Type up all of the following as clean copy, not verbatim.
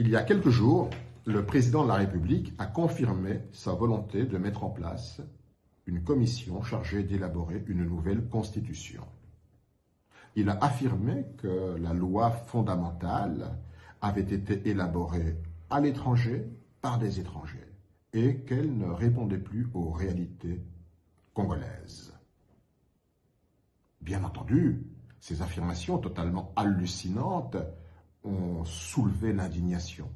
Il y a quelques jours, le président de la République a confirmé sa volonté de mettre en place une commission chargée d'élaborer une nouvelle constitution. Il a affirmé que la loi fondamentale avait été élaborée à l'étranger par des étrangers et qu'elle ne répondait plus aux réalités congolaises. Bien entendu, ces affirmations totalement hallucinantes ont soulevé l'indignation.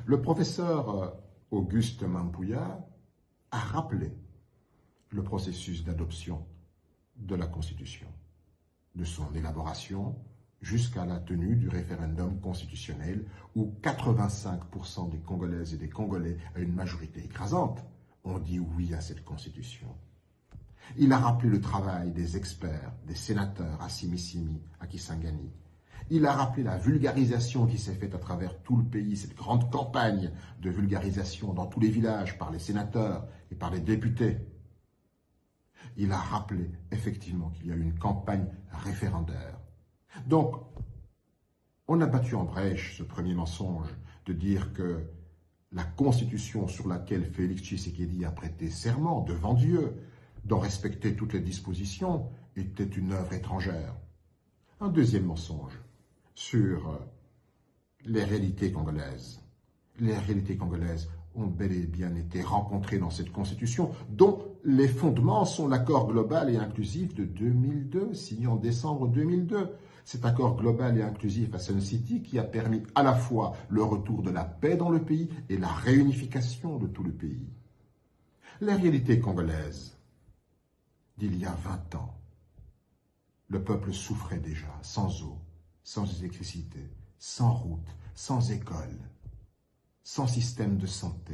Le professeur Auguste Mampouya a rappelé le processus d'adoption de la Constitution, de son élaboration jusqu'à la tenue du référendum constitutionnel où 85% des Congolaises et des Congolais, à une majorité écrasante, ont dit oui à cette Constitution. Il a rappelé le travail des experts, des sénateurs à Simissimi, à Kisangani. Il a rappelé la vulgarisation qui s'est faite à travers tout le pays, cette grande campagne de vulgarisation dans tous les villages par les sénateurs et par les députés. Il a rappelé effectivement qu'il y a eu une campagne référendaire. Donc, on a battu en brèche ce premier mensonge de dire que la Constitution sur laquelle Félix Tshisekedi a prêté serment devant Dieu d'en respecter toutes les dispositions était une œuvre étrangère. Un deuxième mensonge sur les réalités congolaises. Les réalités congolaises ont bel et bien été rencontrées dans cette Constitution, dont les fondements sont l'accord global et inclusif de 2002, signé en décembre 2002. Cet accord global et inclusif à Sun City qui a permis à la fois le retour de la paix dans le pays et la réunification de tout le pays. Les réalités congolaises d'il y a 20 ans. Le peuple souffrait déjà, sans eau, sans électricité, sans route, sans école, sans système de santé,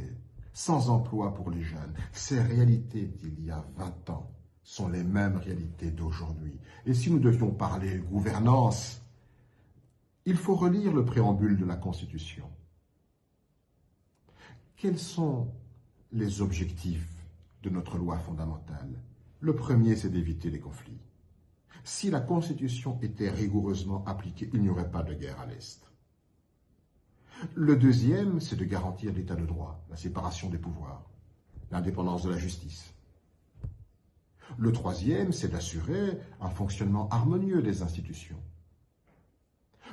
sans emploi pour les jeunes. Ces réalités d'il y a 20 ans sont les mêmes réalités d'aujourd'hui. Et si nous devions parler gouvernance, il faut relire le préambule de la Constitution. Quels sont les objectifs de notre loi fondamentale? Le premier, c'est d'éviter les conflits. Si la Constitution était rigoureusement appliquée, il n'y aurait pas de guerre à l'Est. Le deuxième, c'est de garantir l'état de droit, la séparation des pouvoirs, l'indépendance de la justice. Le troisième, c'est d'assurer un fonctionnement harmonieux des institutions.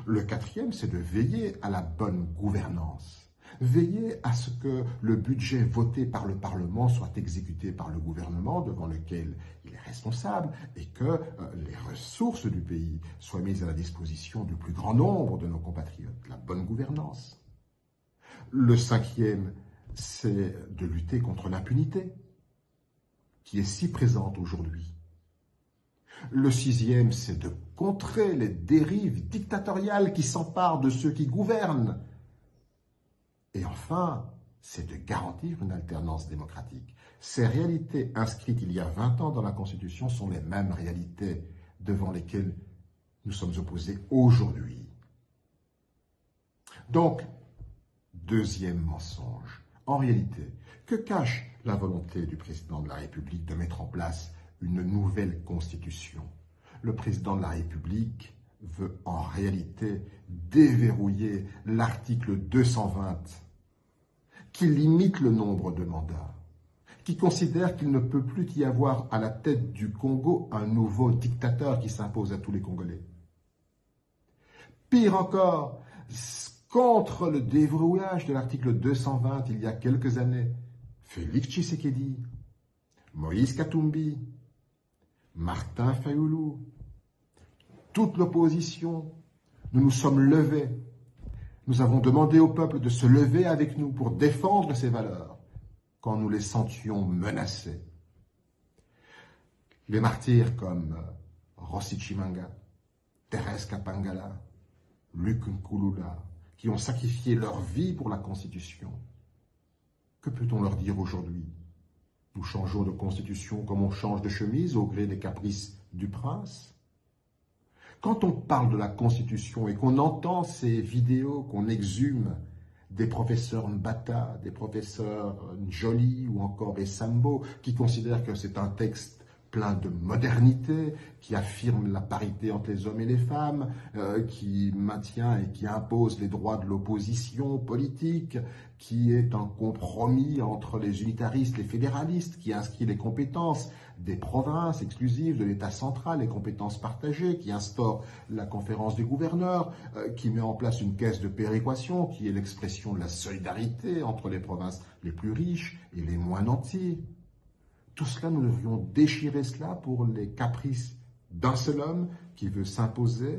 Le quatrième, c'est de veiller à la bonne gouvernance. Veiller à ce que le budget voté par le Parlement soit exécuté par le gouvernement devant lequel il est responsable et que les ressources du pays soient mises à la disposition du plus grand nombre de nos compatriotes. La bonne gouvernance. Le cinquième, c'est de lutter contre l'impunité qui est si présente aujourd'hui. Le sixième, c'est de contrer les dérives dictatoriales qui s'emparent de ceux qui gouvernent. Et enfin, c'est de garantir une alternance démocratique. Ces réalités inscrites il y a 20 ans dans la Constitution sont les mêmes réalités devant lesquelles nous sommes opposés aujourd'hui. Donc, deuxième mensonge. En réalité, que cache la volonté du président de la République de mettre en place une nouvelle Constitution? Le président de la République veut en réalité déverrouiller l'article 220 qui limite le nombre de mandats, qui considère qu'il ne peut plus y avoir à la tête du Congo un nouveau dictateur qui s'impose à tous les Congolais. Pire encore, contre le déverrouillage de l'article 220 il y a quelques années, Félix Tshisekedi, Moïse Katumbi, Martin Fayoulou, toute l'opposition, nous nous sommes levés. Nous avons demandé au peuple de se lever avec nous pour défendre ses valeurs quand nous les sentions menacés. Les martyrs comme Rossi Chimanga, Thérèse Kapangala, Luc Nkulula, qui ont sacrifié leur vie pour la Constitution. Que peut-on leur dire aujourd'hui? Nous changeons de Constitution comme on change de chemise au gré des caprices du prince? Quand on parle de la Constitution et qu'on entend ces vidéos qu'on exhume des professeurs Mbata, des professeurs Njoli ou encore Essambo, qui considèrent que c'est un texte plein de modernité, qui affirme la parité entre les hommes et les femmes, qui maintient et qui impose les droits de l'opposition politique, qui est un compromis entre les unitaristes et les fédéralistes, qui inscrit les compétences des provinces exclusives de l'État central, les compétences partagées, qui instaure la conférence des gouverneurs, qui met en place une caisse de péréquation, qui est l'expression de la solidarité entre les provinces les plus riches et les moins nantis. Tout cela, nous devrions déchirer cela pour les caprices d'un seul homme qui veut s'imposer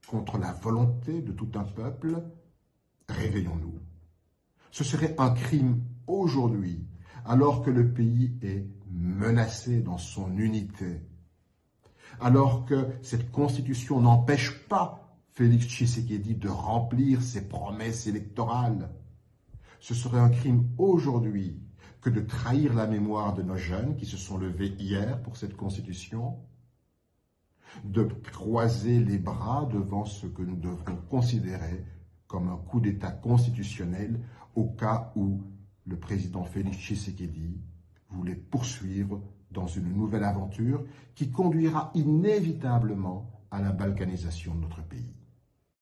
contre la volonté de tout un peuple. Réveillons-nous. Ce serait un crime aujourd'hui, alors que le pays est menacé dans son unité, alors que cette constitution n'empêche pas Félix Tshisekedi de remplir ses promesses électorales. Ce serait un crime aujourd'hui que de trahir la mémoire de nos jeunes qui se sont levés hier pour cette constitution, de croiser les bras devant ce que nous devrons considérer comme un coup d'État constitutionnel au cas où le président Félix Tshisekedi voulait poursuivre dans une nouvelle aventure qui conduira inévitablement à la balkanisation de notre pays.